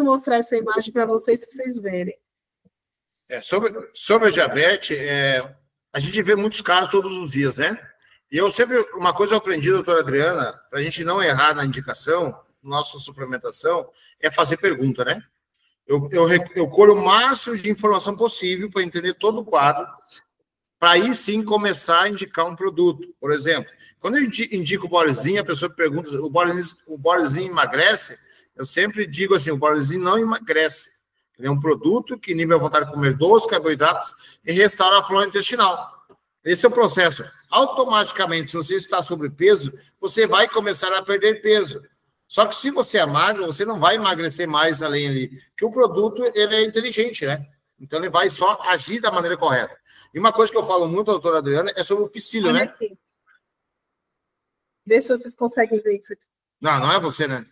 mostrar essa imagem para vocês verem. Sobre a diabetes, a gente vê muitos casos todos os dias, né? E eu sempre, uma coisa eu aprendi, doutora Adriana, para a gente não errar na indicação, nossa suplementação, é fazer pergunta, né? Eu colho o máximo de informação possível para entender todo o quadro, para aí sim começar a indicar um produto. Por exemplo, quando eu indico o Boresin, a pessoa pergunta, o Boresin emagrece? Eu sempre digo assim, o Boresin não emagrece. Ele é um produto que inibe a vontade de comer doce, carboidratos e restaura a flora intestinal. Esse é o processo. Automaticamente, se você está sobrepeso, você vai começar a perder peso. Só que se você é magro, você não vai emagrecer mais além ali. Porque o produto, ele é inteligente, né? Então, ele vai só agir da maneira correta. E uma coisa que eu falo muito, doutora Adriana, é sobre o psyllium, né? Aqui. Vê se vocês conseguem ver isso aqui. Não é você, né?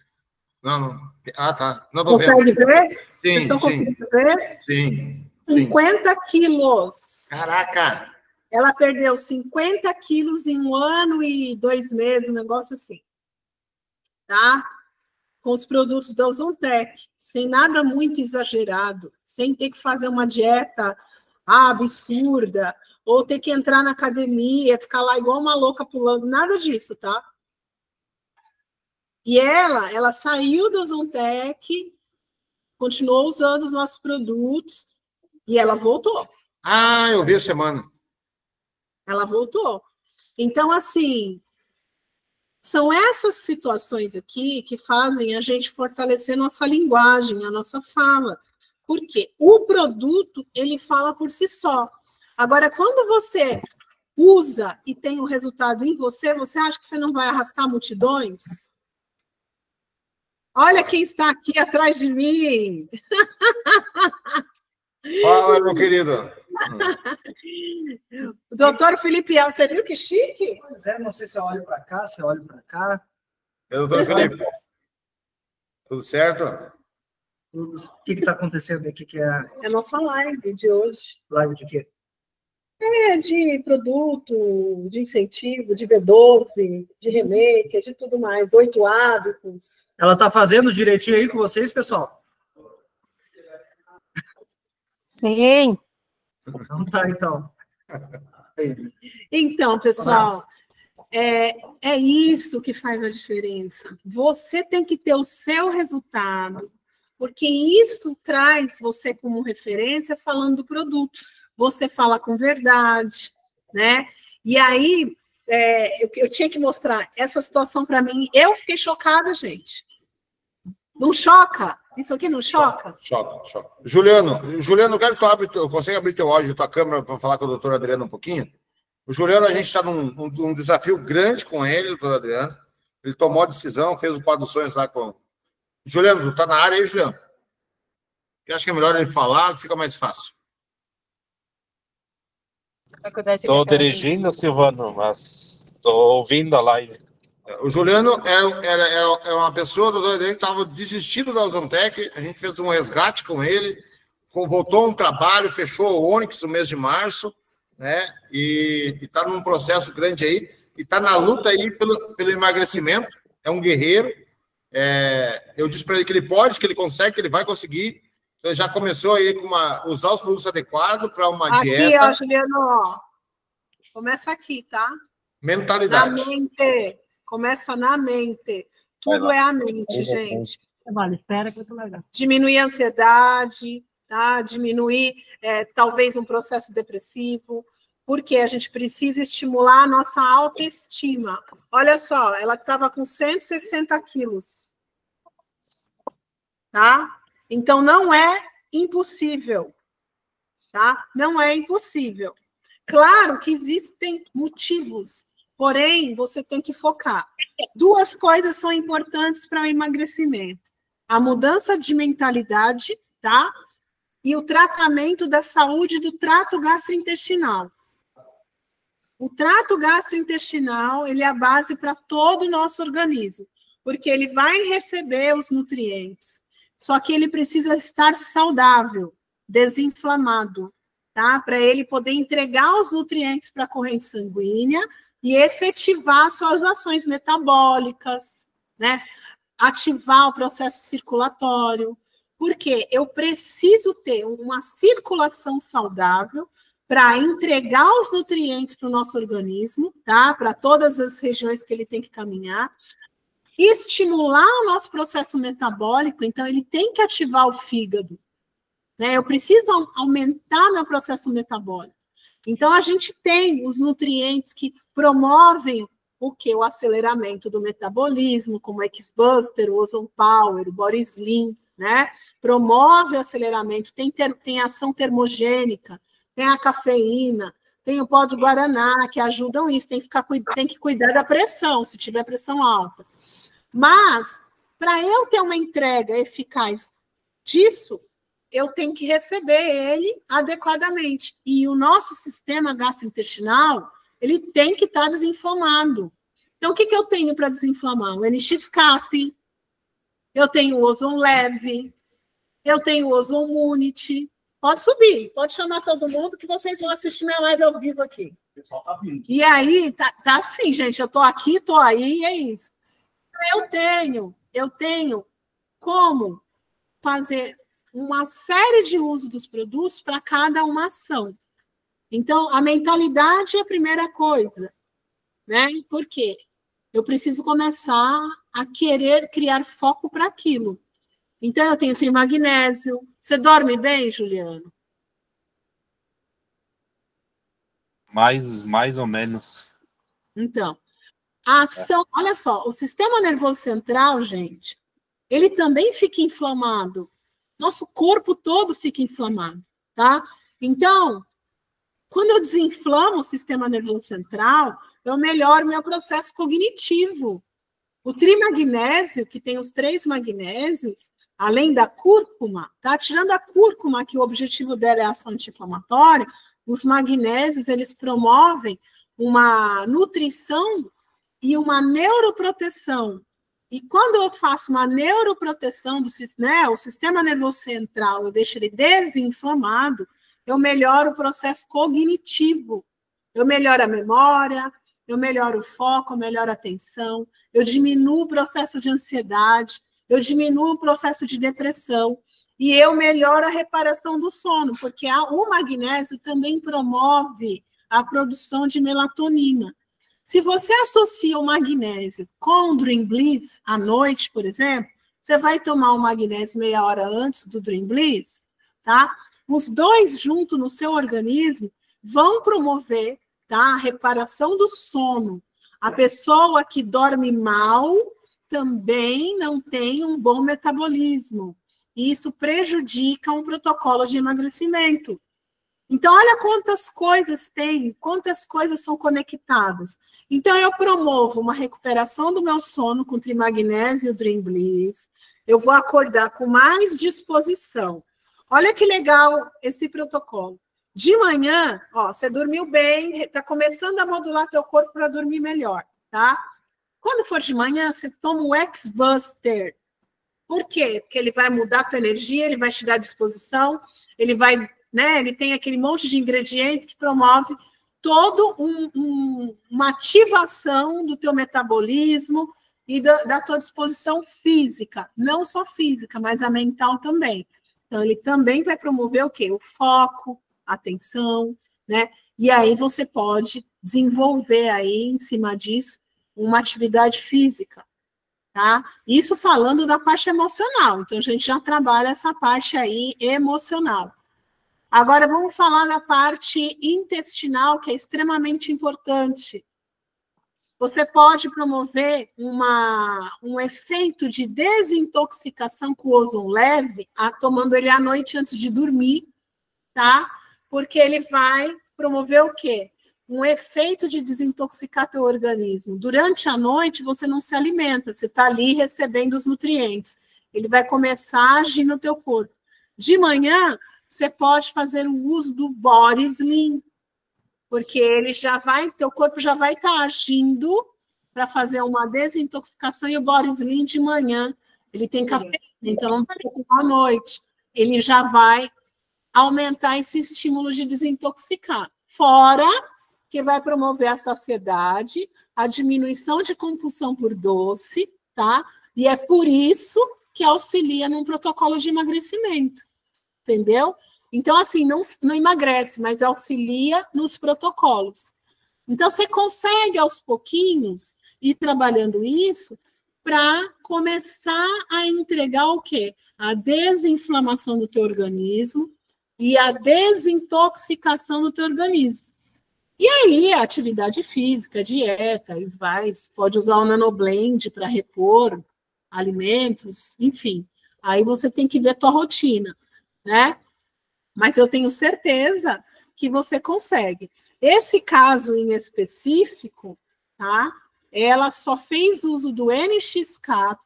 Não. Ah, tá. Não tô Consegue vendo. ver? Sim, vocês estão conseguindo ver? Sim. 50 quilos. Caraca! Ela perdeu 50 quilos em 1 ano e 2 meses, um negócio assim. Tá? Com os produtos da Ozontec, sem nada muito exagerado, sem ter que fazer uma dieta absurda, ou ter que entrar na academia, ficar lá igual uma louca pulando, nada disso, tá? E ela saiu da Ozontec, continuou usando os nossos produtos, e ela voltou. Ah, eu vi a semana. Ela voltou. Então, assim, são essas situações aqui que fazem a gente fortalecer nossa linguagem, a nossa fala. Porque o produto, ele fala por si só. Agora, quando você usa e tem o resultado em você, você acha que você não vai arrastar multidões? Olha quem está aqui atrás de mim. Fala, meu querido. Doutor Felipe Alves, você viu que chique? Pois é, não sei se eu olho para cá, se eu olho para cá. Doutor Felipe, tudo certo? O que está acontecendo aqui? Que é a nossa live de hoje. Live de quê? De produto, de incentivo, de B12, de remake, de tudo mais, 8 hábitos. Ela está fazendo direitinho aí com vocês, pessoal? Sim. Não tá, então. Então, pessoal, é isso que faz a diferença. Você tem que ter o seu resultado, porque isso traz você como referência falando do produto. Você fala com verdade, né? E aí, eu tinha que mostrar essa situação para mim. Eu fiquei chocada, gente. Não choca? Isso aqui não choca? Choca. Juliano, eu quero que tu consegue abrir teu áudio, tua câmera, para falar com a doutora Adriana um pouquinho? O Juliano, a gente está num desafio grande com ele, doutora Adriana. Ele tomou a decisão, fez o quadro dos sonhos lá com... Juliano, tu está na área aí, Juliano? Eu acho que é melhor ele falar, fica mais fácil. Estou dirigindo, Silvano, mas estou ouvindo a live. O Juliano é uma pessoa, doutora Adriana, que estava desistindo da Ozontec. A gente fez um resgate com ele, voltou um trabalho, fechou o Onyx no mês de março, né? E está num processo grande aí, e está na luta aí pelo emagrecimento. É um guerreiro. Eu disse para ele que ele pode, que ele consegue, que ele vai conseguir. Então, já começou aí com usar os produtos adequados para uma dieta. Aqui, ó, Juliano, ó. Começa aqui, tá? Mentalidade. Na mente. Começa na mente. Tudo é a mente, gente. Vale, espera que eu tô legal. Diminuir a ansiedade, tá? Diminuir, talvez, um processo depressivo, porque a gente precisa estimular a nossa autoestima. Olha só, ela estava com 160 quilos, tá? Então, não é impossível, tá? Não é impossível. Claro que existem motivos, porém, você tem que focar. 2 coisas são importantes para o emagrecimento. A mudança de mentalidade, tá? E o tratamento da saúde do trato gastrointestinal. O trato gastrointestinal, ele é a base para todo o nosso organismo, porque ele vai receber os nutrientes. Só que ele precisa estar saudável, desinflamado, tá? Para ele poder entregar os nutrientes para a corrente sanguínea e efetivar suas ações metabólicas, né? Ativar o processo circulatório. Porque eu preciso ter uma circulação saudável para entregar os nutrientes para o nosso organismo, tá? Para todas as regiões que ele tem que caminhar, estimular o nosso processo metabólico, então ele tem que ativar o fígado, né? Eu preciso aumentar meu processo metabólico. Então a gente tem os nutrientes que promovem o quê? O aceleramento do metabolismo, como o X-Buster, o Ozone Power, o Body Slim, né? Promove o aceleramento, tem ação termogênica, tem a cafeína, tem o pó de guaraná, que ajudam isso, tem que cuidar da pressão, se tiver pressão alta. Mas, para eu ter uma entrega eficaz disso, eu tenho que receber ele adequadamente. E o nosso sistema gastrointestinal, ele tem que estar desinflamado. Então, o que eu tenho para desinflamar? O NX-CAP, eu tenho o Ozon Leve, eu tenho o Ozon Munity. Pode subir, pode chamar todo mundo que vocês vão assistir minha live ao vivo aqui. O pessoal tá vindo. E aí, tá assim, gente, eu tô aqui, tô aí, e é isso. Eu tenho como fazer uma série de uso dos produtos para cada uma ação. Então, a mentalidade é a primeira coisa, né? Por quê? Eu preciso começar a querer criar foco para aquilo. Então, eu tenho trimagnésio. Você dorme bem, Juliano? Mais ou menos. Então, a ação... Olha só, o sistema nervoso central, gente, ele também fica inflamado. Nosso corpo todo fica inflamado, tá? Então, quando eu desinflamo o sistema nervoso central, eu melhoro meu processo cognitivo. O trimagnésio, que tem os 3 magnésios, além da cúrcuma, tá? Tirando a cúrcuma, que o objetivo dela é a ação anti-inflamatória, os magnésios, eles promovem uma nutrição e uma neuroproteção. E quando eu faço uma neuroproteção do né, o sistema nervoso central, eu deixo ele desinflamado, eu melhoro o processo cognitivo. Eu melhoro a memória, eu melhoro o foco, eu melhoro a atenção, eu diminuo o processo de ansiedade, eu diminuo o processo de depressão e eu melhoro a reparação do sono, porque o magnésio também promove a produção de melatonina. Se você associa o magnésio com o Dream Bliss à noite, por exemplo, você vai tomar o magnésio meia hora antes do Dream Bliss, tá? Os dois juntos no seu organismo vão promover, tá, a reparação do sono. A pessoa que dorme mal também não tem um bom metabolismo. E isso prejudica um protocolo de emagrecimento. Então, olha quantas coisas tem, quantas coisas são conectadas. Então, eu promovo uma recuperação do meu sono com trimagnésio e o Dream Bliss. Eu vou acordar com mais disposição. Olha que legal esse protocolo. De manhã, ó, você dormiu bem, está começando a modular teu corpo para dormir melhor, tá? Quando for de manhã, você toma o X-Buster. Por quê? Porque ele vai mudar a tua energia, ele vai te dar disposição, ele vai, né? Ele tem aquele monte de ingredientes que promove todo uma ativação do teu metabolismo e da tua disposição física, não só física, mas a mental também. Então, ele também vai promover o quê? O foco, a atenção, né? E aí você pode desenvolver aí, em cima disso, uma atividade física, tá? Isso falando da parte emocional. Então, a gente já trabalha essa parte aí emocional. Agora, vamos falar da parte intestinal, que é extremamente importante. Você pode promover um efeito de desintoxicação com o ozon leve, tomando ele à noite antes de dormir, tá? Porque ele vai promover o quê? Um efeito de desintoxicar teu organismo. Durante a noite, você não se alimenta, você está ali recebendo os nutrientes. Ele vai começar a agir no teu corpo. De manhã, você pode fazer o uso do Body Slim, porque ele já vai, teu corpo já vai estar agindo para fazer uma desintoxicação, e o Body Slim de manhã, ele tem cafeína, então não vai tomar à noite. Ele já vai aumentar esse estímulo de desintoxicar. Fora que vai promover a saciedade, a diminuição de compulsão por doce, tá? E é por isso que auxilia num protocolo de emagrecimento, entendeu? Então, assim, não emagrece, mas auxilia nos protocolos. Então, você consegue, aos pouquinhos, ir trabalhando isso para começar a entregar o quê? A desinflamação do teu organismo e a desintoxicação do teu organismo. E aí, a atividade física, dieta, e pode usar o NanoBlend para repor alimentos, enfim. Aí você tem que ver a tua rotina, né? Mas eu tenho certeza que você consegue. Esse caso em específico, tá? Ela só fez uso do NX-Cap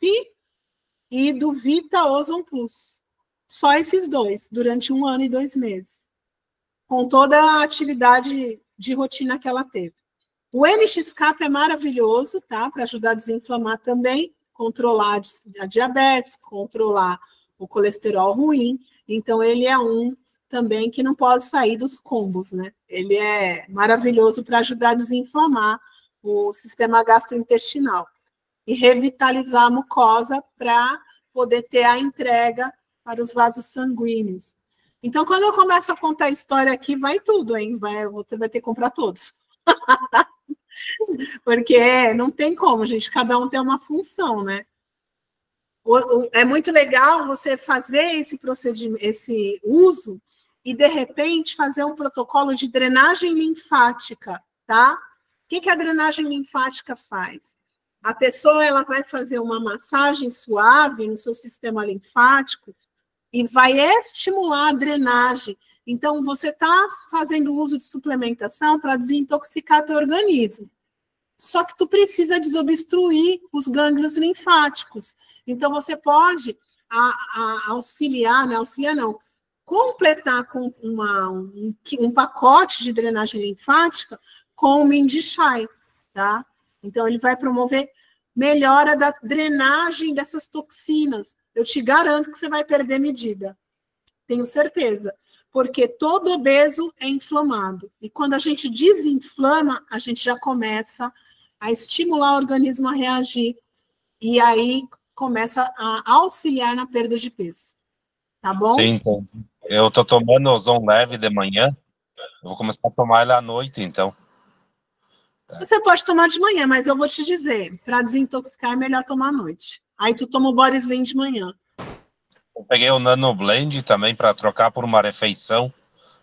e do Vita Ozon Plus. Só esses dois, durante 1 ano e 2 meses. Com toda a atividade de rotina que ela teve. O NX-Cap é maravilhoso, tá? Para ajudar a desinflamar também, controlar a diabetes, controlar o colesterol ruim. Então, ele é um também que não pode sair dos combos, né? Ele é maravilhoso para ajudar a desinflamar o sistema gastrointestinal e revitalizar a mucosa para poder ter a entrega para os vasos sanguíneos. Então, quando eu começo a contar a história aqui, vai tudo, hein? Você vai ter que comprar todos. Porque não tem como, gente. Cada um tem uma função, né? É muito legal você fazer esse procedimento, esse uso, e, de repente, fazer um protocolo de drenagem linfática, tá? O que a drenagem linfática faz? A pessoa ela vai fazer uma massagem suave no seu sistema linfático e vai estimular a drenagem. Então, você está fazendo uso de suplementação para desintoxicar teu organismo. Só que tu precisa desobstruir os gânglios linfáticos. Então, você pode auxiliar, não, completar com um pacote de drenagem linfática com o Mindishai, tá? Então, ele vai promover melhora da drenagem dessas toxinas. Eu te garanto que você vai perder medida. Tenho certeza. Porque todo obeso é inflamado. E quando a gente desinflama, a gente já começa a estimular o organismo a reagir. E aí começa a auxiliar na perda de peso. Tá bom? Sim, então. Eu tô tomando Ozon leve de manhã. Eu vou começar a tomar ele à noite, então. Você pode tomar de manhã, mas eu vou te dizer, para desintoxicar é melhor tomar à noite. Aí tu toma o Borislim de manhã. Eu peguei o NanoBlend também para trocar por uma refeição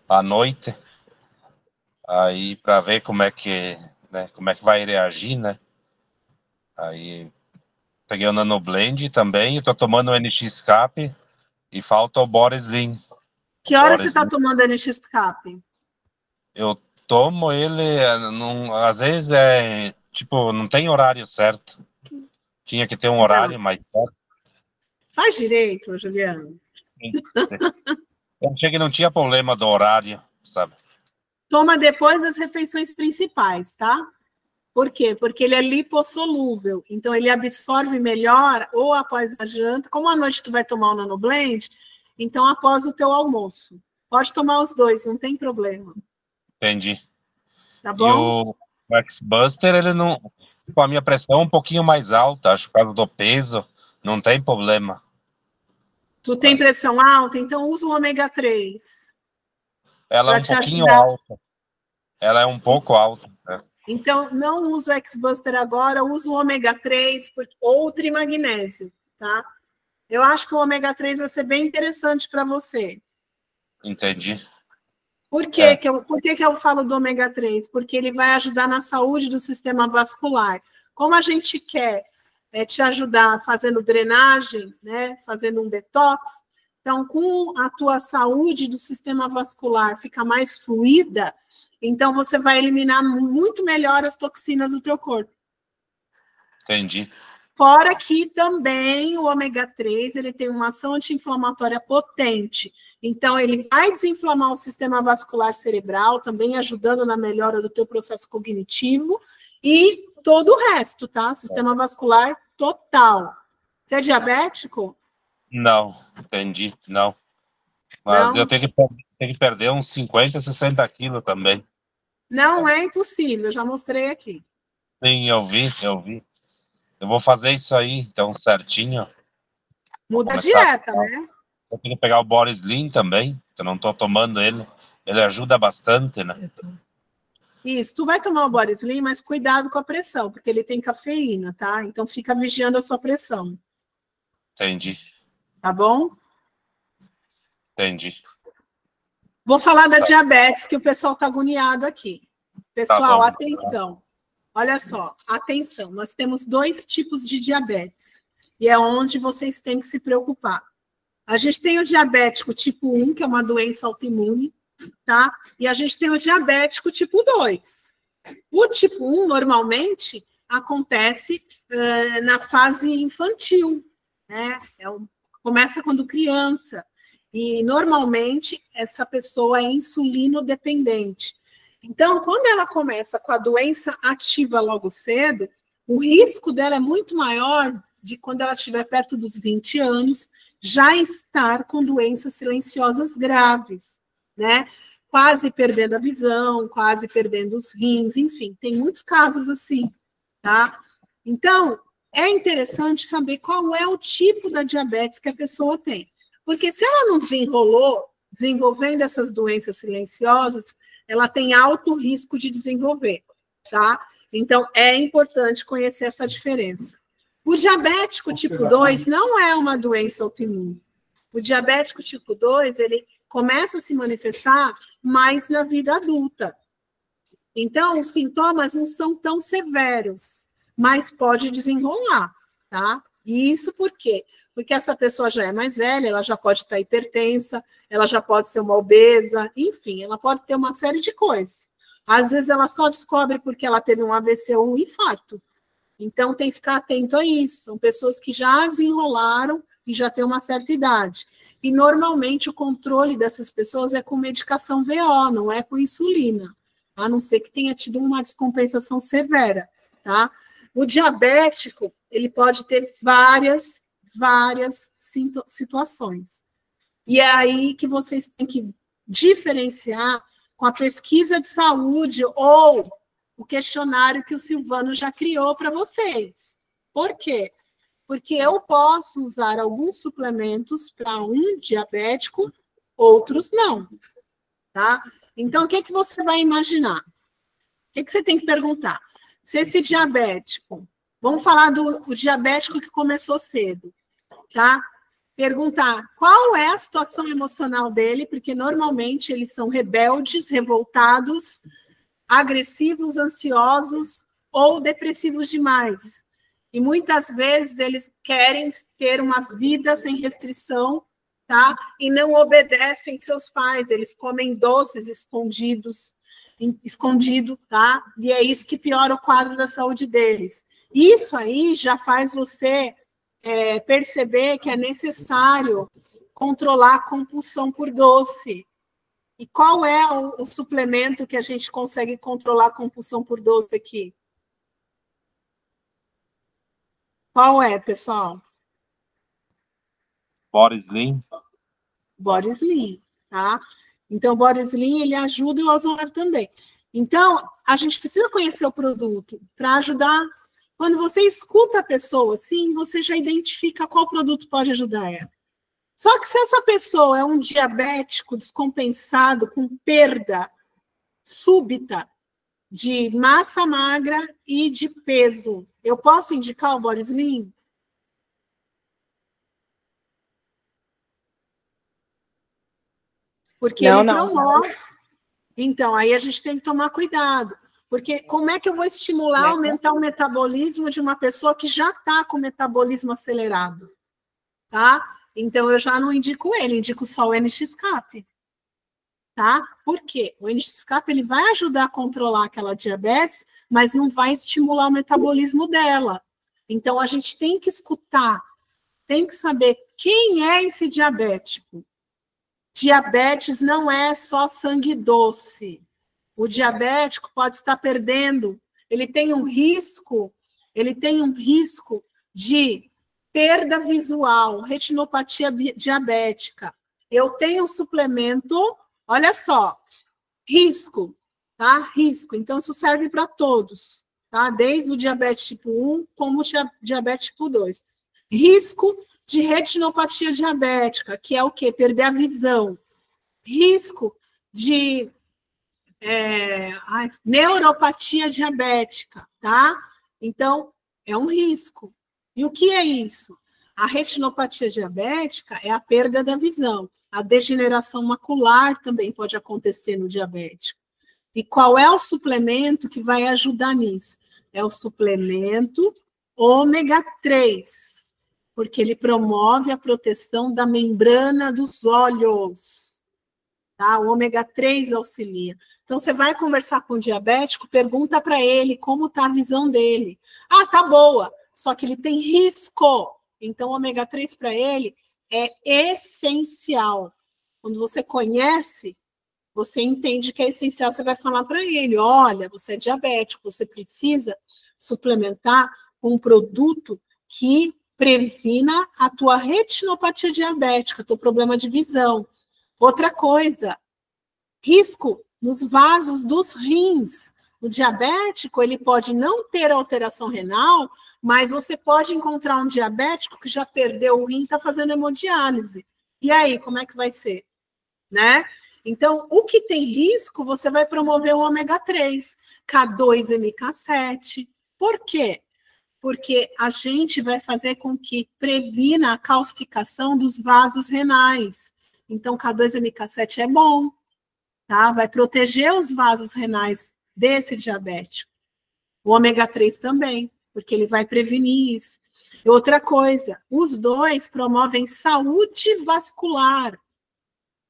à noite. Aí para ver como é que, né, como é que vai reagir, né? Aí peguei o NanoBlend também, eu tô tomando o NX-Cap e falta o Borislim. Que hora você está tomando NX-Cap? Eu tomo ele, às vezes tipo, não tem horário certo. Tinha que ter um horário mais certo. Faz direito, Juliano. Eu achei que não tinha problema do horário, sabe? Toma depois das refeições principais, tá? Por quê? Porque ele é lipossolúvel, então ele absorve melhor ou após a janta. Como à noite tu vai tomar o NanoBlend, então após o teu almoço. Pode tomar os dois, não tem problema. Entendi. Tá bom? E o X-Buster, ele não... Com a minha pressão um pouquinho mais alta, acho que por causa do peso, não tem problema. Tu tem pressão alta? Então usa o ômega 3. Ela é um pouquinho alta. Ela é um pouco alta. Né? Então, não usa o X-Buster agora, usa o ômega 3 ou o trimagnésio, tá? Eu acho que o ômega 3 vai ser bem interessante para você. Entendi. Por que eu falo do ômega 3? Porque ele vai ajudar na saúde do sistema vascular. Como a gente quer te ajudar fazendo drenagem, né, fazendo um detox, então, com a tua saúde do sistema vascular fica mais fluida, então você vai eliminar muito melhor as toxinas do teu corpo. Entendi. Fora que também o ômega 3, ele tem uma ação anti-inflamatória potente. Então, ele vai desinflamar o sistema vascular cerebral, também ajudando na melhora do teu processo cognitivo e todo o resto, tá? Sistema vascular total. Você é diabético? Não, entendi, não. Mas não? Eu tenho que perder uns 50, 60 quilos também. Não é impossível, já mostrei aqui. Sim, eu vi. Eu vou fazer isso aí, então, certinho. Muda a começar dieta, a- né? Eu tenho que pegar o Boris Lean também, que eu não estou tomando ele. Ele ajuda bastante, né? Isso, tu vai tomar o Boris Lean, mas cuidado com a pressão, porque ele tem cafeína, tá? Então fica vigiando a sua pressão, Entendi, tá bom? entendi. Vou falar da diabetes, que o pessoal tá agoniado aqui. Pessoal, bom. atenção. Olha só, atenção. Nós temos 2 tipos de diabetes, e é onde vocês têm que se preocupar. A gente tem o diabético tipo 1, que é uma doença autoimune, tá? E a gente tem o diabético tipo 2. O tipo 1, normalmente, acontece na fase infantil, né? Começa quando criança. E, normalmente, essa pessoa é insulino-dependente. Então, quando ela começa com a doença ativa logo cedo, o risco dela é muito maior de quando ela estiver perto dos 20 anos, já estar com doenças silenciosas graves, né? Quase perdendo a visão, quase perdendo os rins, enfim, tem muitos casos assim, tá? Então, é interessante saber qual é o tipo da diabetes que a pessoa tem. Porque se ela não desenrolou, desenvolvendo essas doenças silenciosas, ela tem alto risco de desenvolver, tá? Então, é importante conhecer essa diferença. O diabético tipo 2 não é uma doença autoimune. O diabético tipo 2, ele começa a se manifestar mais na vida adulta. Então, os sintomas não são tão severos, mas pode desenrolar, tá? E isso por quê? Porque essa pessoa já é mais velha, ela já pode estar hipertensa, ela já pode ser uma obesa, enfim, ela pode ter uma série de coisas. Às vezes ela só descobre porque ela teve um AVC ou um infarto. Então, tem que ficar atento a isso. São pessoas que já desenrolaram e já têm uma certa idade. E, normalmente, o controle dessas pessoas é com medicação VO, não é com insulina, a não ser que tenha tido uma descompensação severa, tá? O diabético, ele pode ter várias situações. E é aí que vocês têm que diferenciar com a pesquisa de saúde ou o questionário que o Silvano já criou para vocês. Por quê? Porque eu posso usar alguns suplementos para um diabético, outros não, tá? Então, o que você vai imaginar? O que você tem que perguntar? Se esse diabético, vamos falar do diabético que começou cedo, tá? Perguntar qual é a situação emocional dele, porque normalmente eles são rebeldes, revoltados, agressivos, ansiosos ou depressivos demais. E muitas vezes eles querem ter uma vida sem restrição, tá? E não obedecem seus pais, eles comem doces escondido, tá? E é isso que piora o quadro da saúde deles. Isso aí já faz você perceber que é necessário controlar a compulsão por doce. E qual é o suplemento que a gente consegue controlar a compulsão por doce aqui? Qual é, pessoal? Boris Lean. Boris Lean, tá? Então, o Boris Lean, ele ajuda e o Ozonleve também. Então, a gente precisa conhecer o produto para ajudar. Quando você escuta a pessoa, sim, você já identifica qual produto pode ajudar ela. Só que se essa pessoa é um diabético descompensado, com perda súbita de massa magra e de peso, eu posso indicar o Boris Lean? Porque ele promove. Então, aí a gente tem que tomar cuidado. Porque como é que eu vou estimular, aumentar o metabolismo de uma pessoa que já está com o metabolismo acelerado? Tá? Então, eu já não indico ele, indico só o NX-CAP. Tá? Por quê? O NX-CAP ele vai ajudar a controlar aquela diabetes, mas não vai estimular o metabolismo dela. Então, a gente tem que escutar, tem que saber quem é esse diabético. Diabetes não é só sangue doce. O diabético pode estar perdendo, ele tem um risco de perda visual, retinopatia diabética. Eu tenho um suplemento, olha só, risco, tá? Risco. Então, isso serve para todos, tá? Desde o diabetes tipo 1 como o diabetes tipo 2. Risco de retinopatia diabética, que é o quê? Perder a visão. Risco de neuropatia diabética, tá? Então, é um risco. E o que é isso? A retinopatia diabética é a perda da visão. A degeneração macular também pode acontecer no diabético. E qual é o suplemento que vai ajudar nisso? É o suplemento ômega 3, porque ele promove a proteção da membrana dos olhos. Tá? O ômega 3 auxilia. Então, você vai conversar com o diabético, pergunta para ele como está a visão dele. Ah, tá boa, só que ele tem risco. Então, o ômega 3 para ele é essencial. Quando você conhece, você entende que é essencial, você vai falar para ele, olha, você é diabético, você precisa suplementar com um produto que previna a tua retinopatia diabética, teu problema de visão. Outra coisa, risco nos vasos dos rins. O diabético, ele pode não ter alteração renal, mas você pode encontrar um diabético que já perdeu o rim e está fazendo hemodiálise. E aí, como é que vai ser? Né? Então, o que tem risco, você vai promover o ômega 3, K2-MK7. Por quê? Porque a gente vai fazer com que previna a calcificação dos vasos renais. Então, K2-MK7 é bom, tá? Vai proteger os vasos renais desse diabético. O ômega 3 também, porque ele vai prevenir isso. E outra coisa, os dois promovem saúde vascular.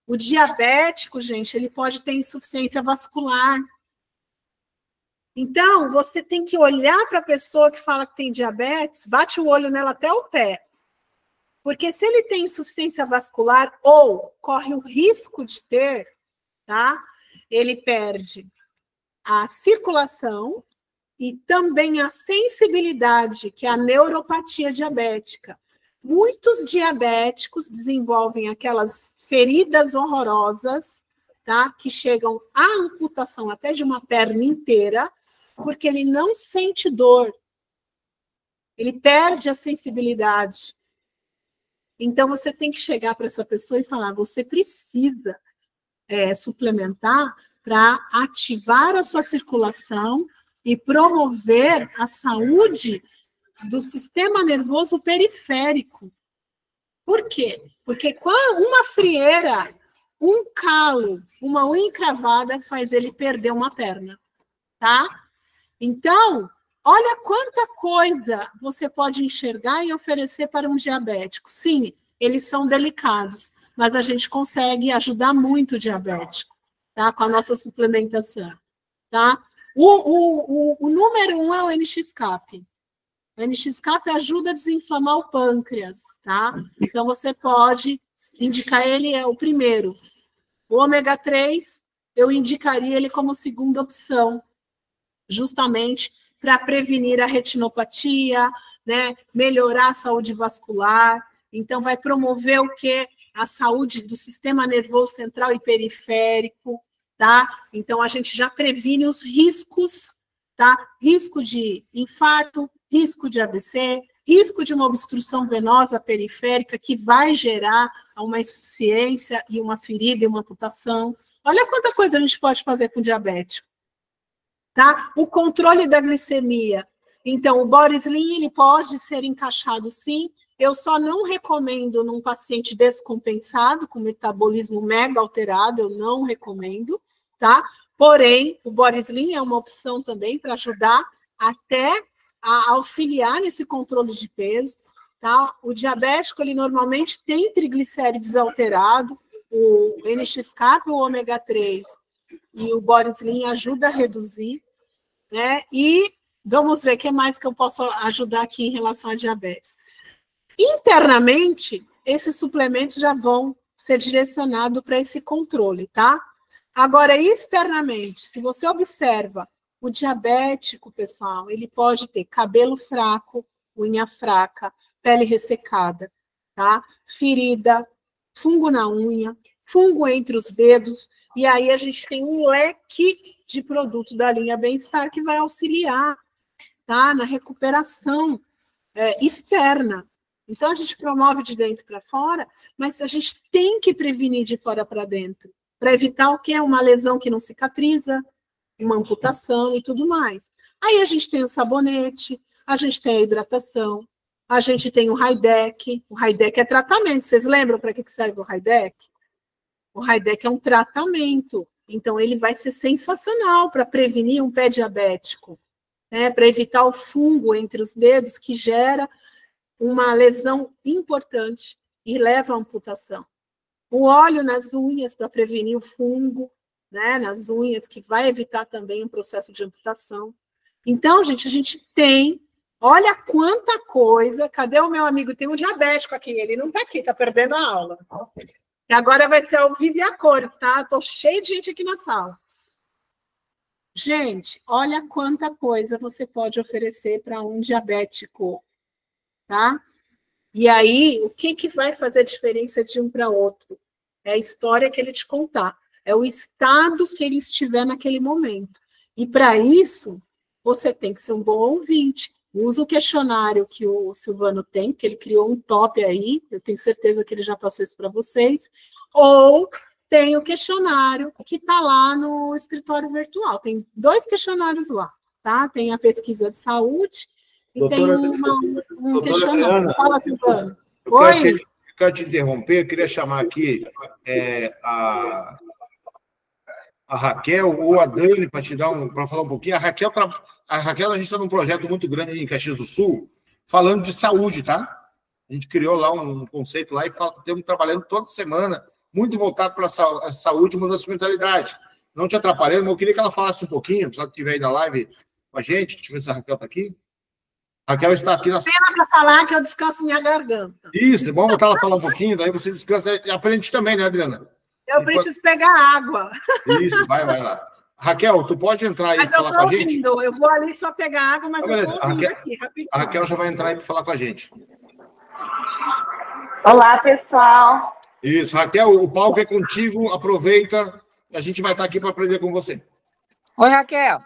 O diabético, gente, ele pode ter insuficiência vascular. Então, você tem que olhar para a pessoa que fala que tem diabetes, bate o olho nela até o pé. Porque se ele tem insuficiência vascular ou corre o risco de ter, tá? Ele perde a circulação e também a sensibilidade, que é a neuropatia diabética. Muitos diabéticos desenvolvem aquelas feridas horrorosas, tá? Que chegam à amputação até de uma perna inteira, porque ele não sente dor. Ele perde a sensibilidade. Então, você tem que chegar para essa pessoa e falar, você precisa suplementar para ativar a sua circulação e promover a saúde do sistema nervoso periférico. Por quê? Porque uma frieira, um calo, uma unha encravada faz ele perder uma perna, tá? Então, olha quanta coisa você pode enxergar e oferecer para um diabético. Sim, eles são delicados, mas a gente consegue ajudar muito o diabético, tá? Com a nossa suplementação, tá? O número 1 é o NX-CAP. O NX-CAP ajuda a desinflamar o pâncreas, tá? Então, você pode indicar ele, é o primeiro. O ômega 3, eu indicaria ele como segunda opção, justamente para prevenir a retinopatia, né? Melhorar a saúde vascular. Então, vai promover o quê? A saúde do sistema nervoso central e periférico, tá? Então, a gente já previne os riscos, tá? Risco de infarto, risco de AVC, risco de uma obstrução venosa periférica que vai gerar uma insuficiência e uma ferida e uma amputação. Olha quanta coisa a gente pode fazer com diabético, tá? O controle da glicemia. Então, o Borislim, ele pode ser encaixado sim. Eu só não recomendo num paciente descompensado, com metabolismo mega alterado, eu não recomendo, tá? Porém, o Borislim é uma opção também para ajudar até a auxiliar nesse controle de peso, tá? O diabético, ele normalmente tem triglicérides alterado, o NX-CAP, o ômega 3 e o Borislim ajuda a reduzir, né? E vamos ver o que mais que eu posso ajudar aqui em relação à diabetes. Internamente, esses suplementos já vão ser direcionados para esse controle, tá? Agora, externamente, se você observa o diabético, pessoal, ele pode ter cabelo fraco, unha fraca, pele ressecada, tá? Ferida, fungo na unha, fungo entre os dedos, e aí a gente tem um leque de produto da linha Bem-Estar que vai auxiliar, tá? Na recuperação externa. Então, a gente promove de dentro para fora, mas a gente tem que prevenir de fora para dentro, para evitar o que é uma lesão que não cicatriza, uma amputação e tudo mais. Aí a gente tem o sabonete, a gente tem a hidratação, a gente tem o Hydeck. O Hydeck é tratamento. Vocês lembram para que serve o Hydeck? O Hydeck é um tratamento. Então, ele vai ser sensacional para prevenir um pé diabético, né? Para evitar o fungo entre os dedos, que gera uma lesão importante e leva à amputação. O óleo nas unhas para prevenir o fungo, né, nas unhas, que vai evitar também um processo de amputação. Então, gente, a gente tem, olha quanta coisa. Cadê o meu amigo? Tem um diabético aqui, ele não está aqui, está perdendo a aula. E agora vai ser ao vivo e a cores, tá? Estou cheio de gente aqui na sala. Gente, olha quanta coisa você pode oferecer para um diabético, tá? E aí, o que vai fazer a diferença de um para outro? É a história que ele te contar, é o estado que ele estiver naquele momento. E para isso, você tem que ser um bom ouvinte. Usa o questionário que o Silvano tem, que ele criou um top aí, eu tenho certeza que ele já passou isso para vocês, ou tem o questionário que está lá no escritório virtual. Tem 2 questionários lá, tá? Tem a pesquisa de saúde e Doutora, tem um questionário. Adriana, Fala, Silvano. Eu quero te interromper, eu queria chamar aqui a Raquel ou a Dani para falar um pouquinho. A Raquel, a gente está num projeto muito grande em Caxias do Sul, falando de saúde, tá? A gente criou lá um conceito lá e estamos trabalhando toda semana, muito voltado para a saúde e mudança de mentalidade. Não te atrapalhando, mas eu queria que ela falasse um pouquinho, se ela estiver aí na live com a gente. Deixa eu ver se a Raquel está aqui. A Raquel está aqui na... Pena para falar que eu descanso minha garganta. Isso, é bom botar ela falar um pouquinho, daí você descansa e aprende também, né, Adriana? Eu preciso pegar água. Isso, vai lá. Raquel, tu pode entrar aí e falar com a gente? Ouvindo. Eu vou ali só pegar água, mas eu estou ouvindo aqui, rapidinho. A Raquel já vai entrar aí para falar com a gente. Olá, pessoal. Isso, Raquel, o palco é contigo, aproveita, a gente vai estar aqui para aprender com você. Oi, Raquel.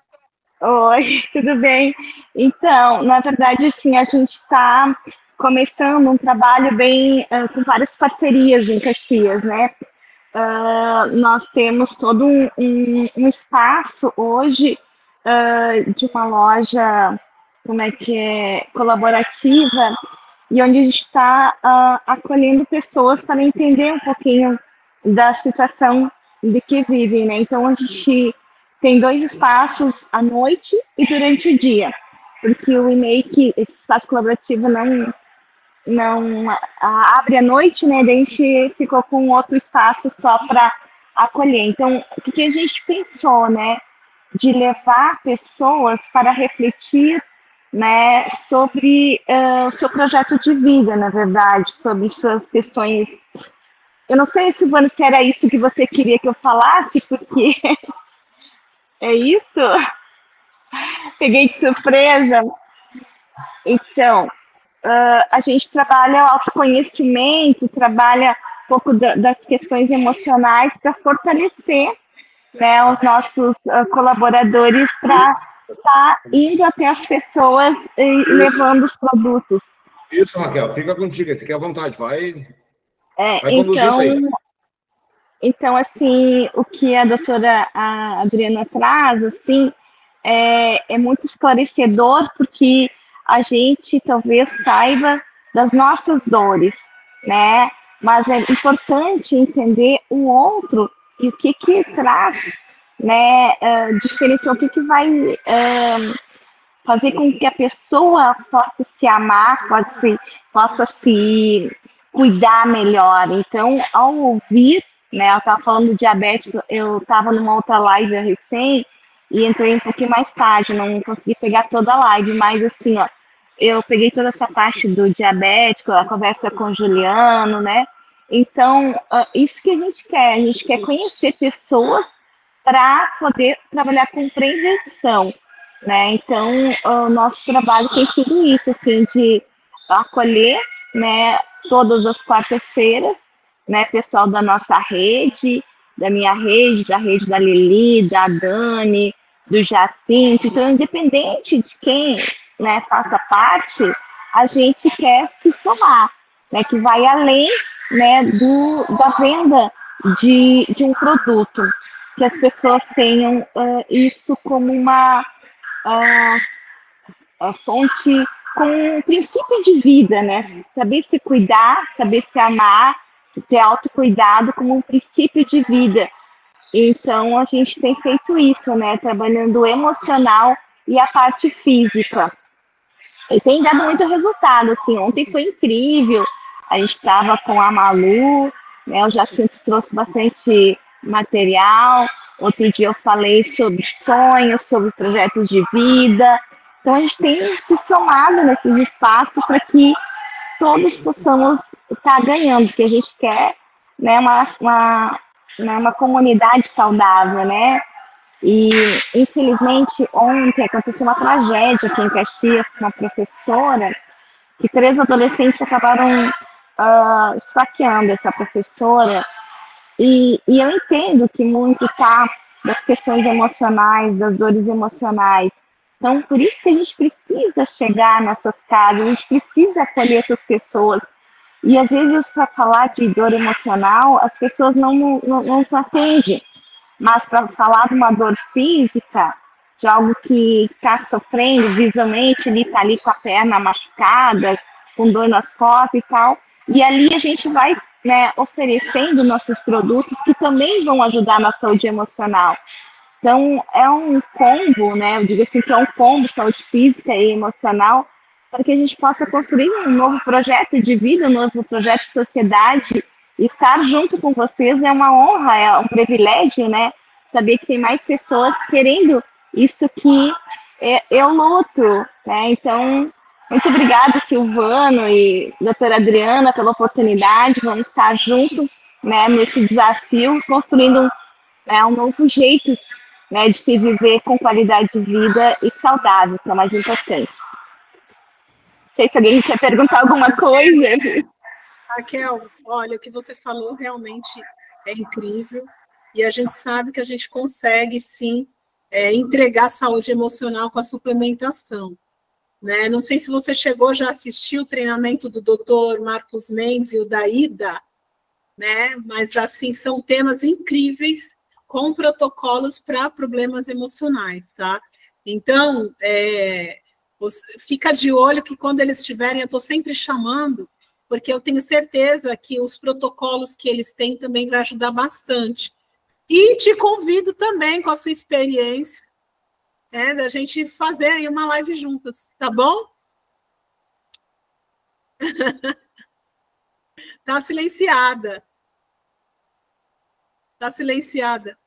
Oi, tudo bem? Então, na verdade, assim, a gente está começando um trabalho bem com várias parcerias em Caxias, né? Nós temos todo um espaço hoje de uma loja, colaborativa, e onde a gente está acolhendo pessoas para entender um pouquinho da situação de que vivem, né? Então, a gente tem 2 espaços à noite e durante o dia, porque o e-mail, esse espaço colaborativo não abre à noite, né? Daí a gente ficou com outro espaço só para acolher. Então, o que a gente pensou, né? De levar pessoas para refletir, né, sobre o seu projeto de vida, na verdade, sobre suas questões. Eu não sei, Silvano, se era isso que você queria que eu falasse, porque é isso? Peguei de surpresa. Então, a gente trabalha o autoconhecimento, trabalha um pouco das questões emocionais para fortalecer, né, os nossos colaboradores para estar indo até as pessoas e levando os produtos. Isso, Raquel, fica contigo, fica à vontade, vai conduzir aí. Então, assim, o que a doutora Adriana traz, assim, é muito esclarecedor, porque a gente talvez saiba das nossas dores, né? Mas é importante entender o outro e o que traz, né, diferenciar, o que vai fazer com que a pessoa possa se amar, possa se cuidar melhor. Então, ao ouvir, né, eu estava falando do diabético, eu estava numa outra live recém e entrei um pouquinho mais tarde, não consegui pegar toda a live, mas assim, ó, eu peguei toda essa parte do diabético, a conversa com o Juliano, né? Então, isso que a gente quer conhecer pessoas para poder trabalhar com prevenção, né? Então, o nosso trabalho tem sido isso, assim, de acolher, né, todas as quartas-feiras, né, pessoal da nossa rede, da minha rede, da rede da Lili, da Dani, do Jacinto. Então, independente de quem, né, faça parte, a gente quer se somar, né, que vai além, né, da venda de um produto, que as pessoas tenham isso como uma fonte, com um princípio de vida, né, saber se cuidar, saber se amar, se ter autocuidado como um princípio de vida. Então, a gente tem feito isso, né, trabalhando o emocional e a parte física. E tem dado muito resultado, assim, ontem foi incrível, a gente estava com a Malu, né, o Jacinto trouxe bastante material, outro dia eu falei sobre sonhos, sobre projetos de vida, então a gente tem se somado nesses espaços para que todos possamos estar ganhando, porque a gente quer, né, uma comunidade saudável, né, e, infelizmente, ontem aconteceu uma tragédia aqui em Caxias com uma professora, que 3 adolescentes acabaram esfaqueando essa professora, e eu entendo que muito está das questões emocionais, das dores emocionais. Então, por isso que a gente precisa chegar nessas casas, a gente precisa acolher essas pessoas. E, às vezes, para falar de dor emocional, as pessoas não nos atendem. Mas para falar de uma dor física, de algo que está sofrendo visualmente, ele está ali com a perna machucada, com dor nas costas e tal, e ali a gente vai, né, oferecendo nossos produtos que também vão ajudar na saúde emocional. Então, é um combo, né, eu digo assim que é um combo, saúde física e emocional, para que a gente possa construir um novo projeto de vida, um novo projeto de sociedade. Estar junto com vocês é uma honra, é um privilégio, né? Saber que tem mais pessoas querendo isso que eu luto, né? Então, muito obrigada, Silvano e doutora Adriana, pela oportunidade. Vamos estar juntos, né, nesse desafio, construindo um novo jeito, né, de se viver com qualidade de vida e saudável, que é o mais importante. Não sei se alguém quer perguntar alguma coisa. Raquel, olha, o que você falou realmente é incrível, e a gente sabe que a gente consegue, sim, entregar saúde emocional com a suplementação, né? Não sei se você chegou já a assistir o treinamento do Dr. Marcos Mendes e o da Ida, né? Mas, assim, são temas incríveis com protocolos para problemas emocionais, tá? Então, fica de olho que quando eles estiverem, eu estou sempre chamando, porque eu tenho certeza que os protocolos que eles têm também vai ajudar bastante. E te convido também, com a sua experiência, da gente fazer aí uma live juntas, tá bom? Tá silenciada. Tá silenciada.